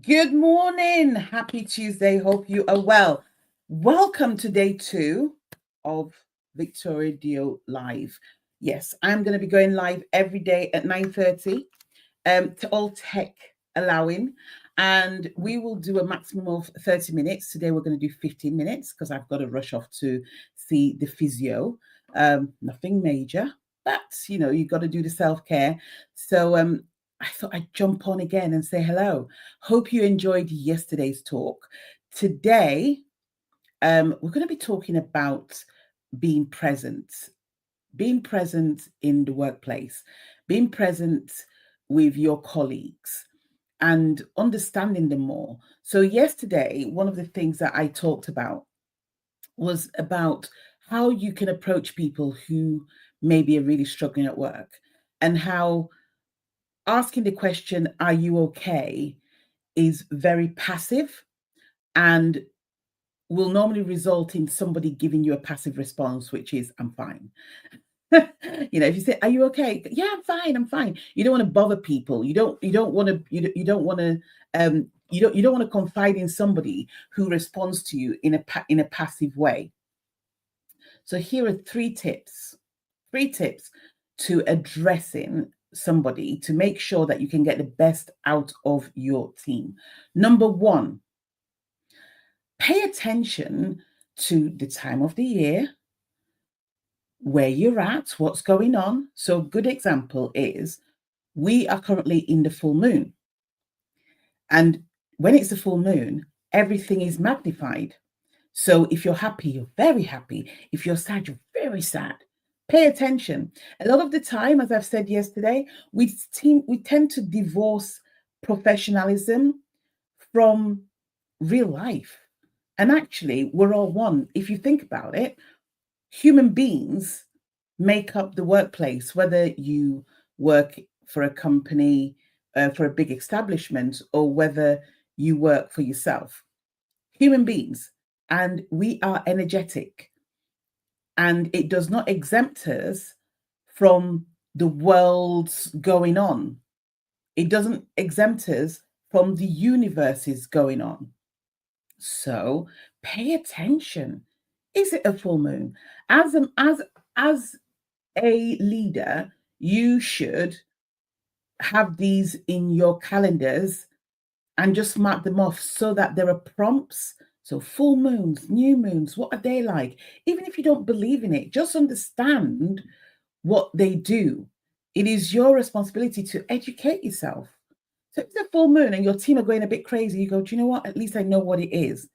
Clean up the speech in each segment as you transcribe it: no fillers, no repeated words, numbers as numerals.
Good morning. Happy Tuesday. Hope you are well. Welcome to day 2 of Victoria Dio Live. Yes, I'm going to be going live every day at 9:30 to all tech allowing. And we will do a maximum of 30 minutes. Today we're going to do 15 minutes because I've got to rush off to see the physio. Nothing major, but you got to do the self-care. So I thought I'd jump on again and say hello. Hope you enjoyed yesterday's talk. Today, we're going to be talking about being present in the workplace, being present with your colleagues and understanding them more. So, yesterday, one of the things that I talked about was about how you can approach people who maybe are really struggling at work and how asking the question, "Are you okay?" is very passive and will normally result in somebody giving you a passive response, which is, "I'm fine." If you say, "Are you okay?" "Yeah, I'm fine. I'm fine." You don't want to bother people. You don't want to you don't want to you don't want to confide in somebody who responds to you in a passive way. So here are three tips to addressing somebody to make sure that you can get the best out of your team. Number 1, pay attention to the time of the year, where you're at, what's going on. So, a good example is we are currently in the full moon. And when it's a full moon, everything is magnified. So, if you're happy, you're very happy. If you're sad, you're very sad. Pay attention. A lot of the time, as I've said yesterday, we tend to divorce professionalism from real life. And actually, we're all one. If you think about it, human beings make up the workplace, whether you work for a company, for a big establishment, or whether you work for yourself. Human beings, and we are energetic, and it does not exempt us from the world's going on. It doesn't exempt us from the universe's going on. So pay attention. Is it a full moon? As a leader, you should have these in your calendars and just mark them off so that there are prompts. So, full moons, new moons, what are they like? Even if you don't believe in it, just understand what they do. It is your responsibility to educate yourself. So, if it's a full moon and your team are going a bit crazy, you go, "Do you know what? At least I know what it is."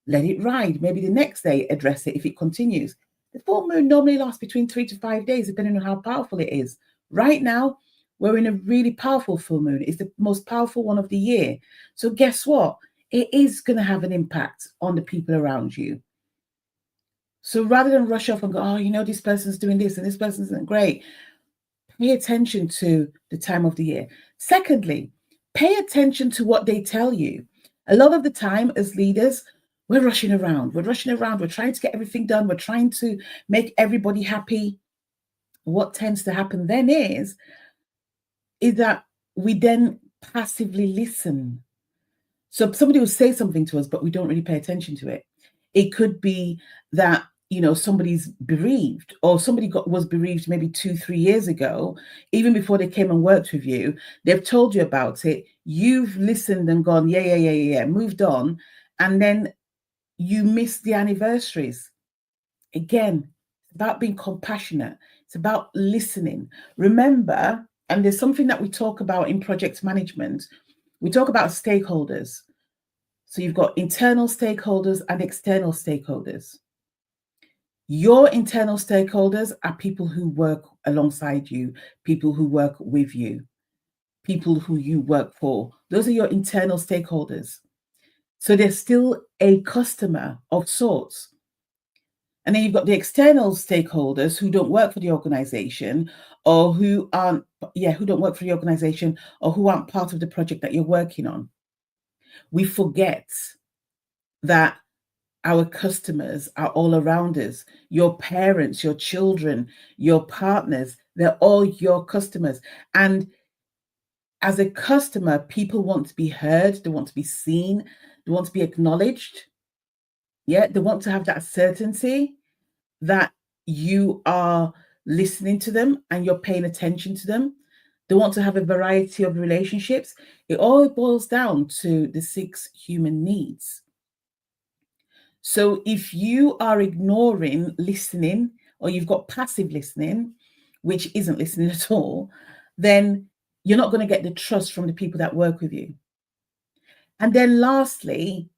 Let it ride. Maybe the next day address it if it continues. The full moon normally lasts between 3 to 5 days, depending on how powerful it is. Right now, we're in a really powerful full moon. It's the most powerful one of the year. So, guess what? It is going to have an impact on the people around you. So, rather than rush off and go, "Oh, this person's doing this and this person isn't great," pay attention to the time of the year. Secondly, pay attention to what they tell you. A lot of the time, as leaders, we're rushing around. We're rushing around. We're trying to get everything done. We're trying to make everybody happy. What tends to happen then is that we then passively listen. So somebody will say something to us, but we don't really pay attention to it. It could be that somebody's bereaved, or somebody was bereaved maybe 2-3 years ago, even before they came and worked with you. They've told you about it. You've listened and gone, yeah, yeah, yeah, yeah, yeah, moved on, and then you miss the anniversaries. Again, it's about being compassionate. It's about listening. Remember, and there's something that we talk about in project management. We talk about stakeholders. So you've got internal stakeholders and external stakeholders. Your internal stakeholders are people who work alongside you, people who work with you, people who you work for. Those are your internal stakeholders. So they're still a customer of sorts. And then you've got the external stakeholders who don't work for the organization, or who don't work for the organization, or who aren't part of the project that you're working on. We forget that our customers are all around us. Your parents, your children, your partners, they're all your customers. And as a customer, people want to be heard, they want to be seen, they want to be acknowledged. Yeah, they want to have that certainty that you are listening to them and you're paying attention to them. They want to have a variety of relationships. It all boils down to the 6 human needs. So if you are ignoring listening, or you've got passive listening, which isn't listening at all, then you're not going to get the trust from the people that work with you. And then lastly,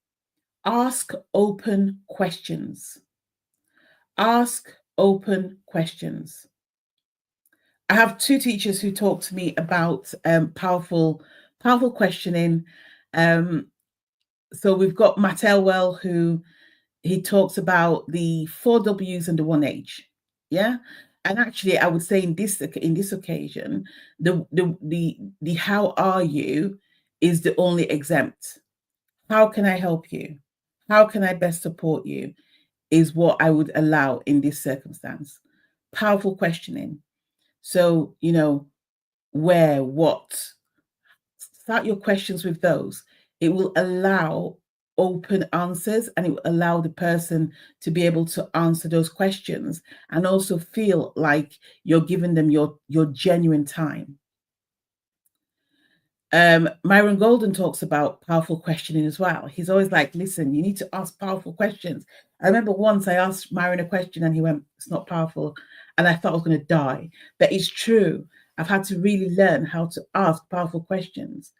ask open questions. Ask open questions. I have 2 teachers who talk to me about powerful questioning. So we've got Matt Elwell, who he talks about the 4 W's and the 1 H. Yeah. And actually, I would say in this occasion, the how are you is the only exempt. How can I help you? How can I best support you? Is what I would allow in this circumstance. Powerful questioning. So, where, what, start your questions with those. It will allow open answers, and it will allow the person to be able to answer those questions and also feel like you're giving them your genuine time. Myron Golden talks about powerful questioning as well. He's always like, listen, you need to ask powerful questions. I remember once I asked Myron a question and he went, it's not powerful. And I thought I was going to die. But it's true. I've had to really learn how to ask powerful questions.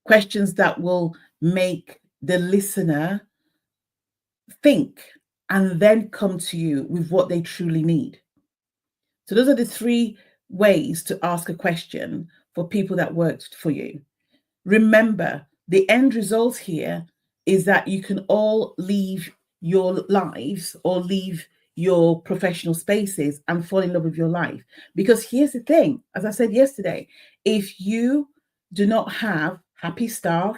Questions that will make the listener think and then come to you with what they truly need. So those are the 3 ways to ask a question for people that worked for you. Remember, the end result here is that you can all leave your lives or leave your professional spaces and fall in love with your life. Because here's the thing, as I said yesterday, if you do not have happy staff,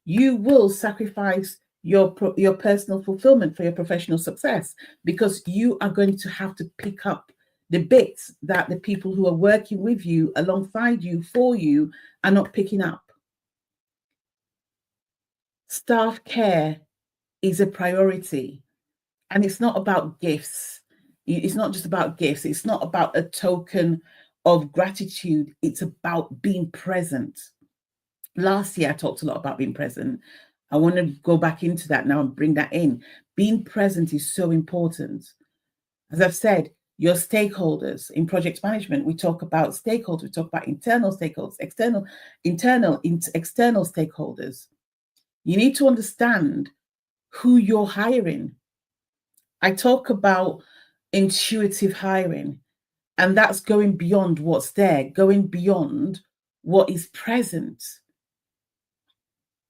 you will sacrifice your personal fulfillment for your professional success, because you are going to have to pick up the bits that the people who are working with you, alongside you, for you, are not picking up. Staff care is a priority, and it's not about gifts. It's not just about gifts. It's not about a token of gratitude. It's about being present. Last year, I talked a lot about being present. I want to go back into that now and bring that in. Being present is so important. As I've said, your stakeholders in project management, we talk about stakeholders, we talk about internal stakeholders, external stakeholders. You need to understand who you're hiring. I talk about intuitive hiring, and that's going beyond what's there, going beyond what is present.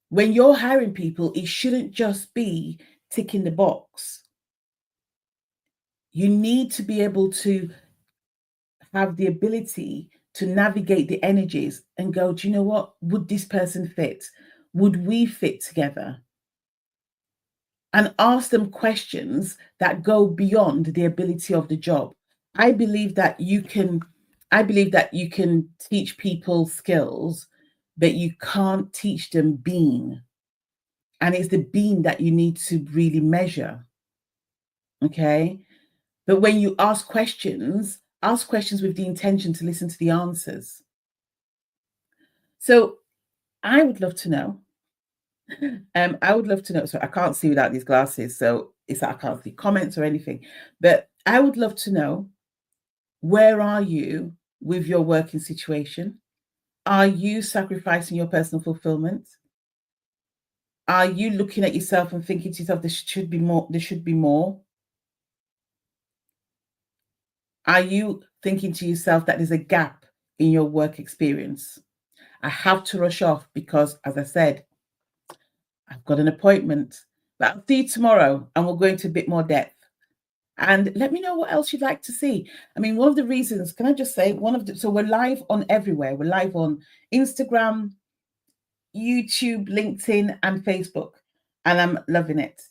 When you're hiring people, it shouldn't just be ticking the box. You need to be able to have the ability to navigate the energies and go, do you know what? Would this person fit? Would we fit together? And ask them questions that go beyond the ability of the job. I believe that you can teach people skills, but you can't teach them being. And it's the being that you need to really measure. Okay. But when you ask questions with the intention to listen to the answers. So I would love to know. So I can't see without these glasses. So it's that I can't see comments or anything. But I would love to know, where are you with your working situation? Are you sacrificing your personal fulfillment? Are you looking at yourself and thinking to yourself, there should be more? Are you thinking to yourself that there's a gap in your work experience? I have to rush off because, as I said, I've got an appointment. But I'll see you tomorrow and we'll go into a bit more depth. And let me know what else you'd like to see. I mean, one of the reasons, can I just say, so we're live on everywhere. We're live on Instagram, YouTube, LinkedIn, and Facebook. And I'm loving it.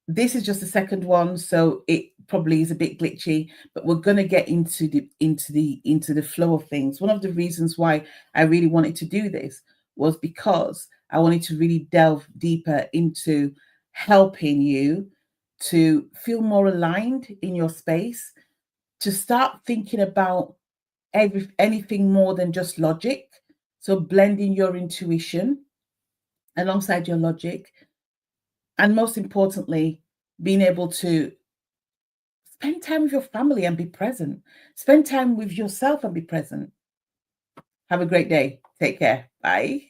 This is just the second one, so probably is a bit glitchy, but we're going to get into the flow of things. One of the reasons why I really wanted to do this was because I wanted to really delve deeper into helping you to feel more aligned in your space, to start thinking about anything more than just logic. So blending your intuition alongside your logic, and most importantly, being able to spend time with your family and be present. Spend time with yourself and be present. Have a great day. Take care. Bye.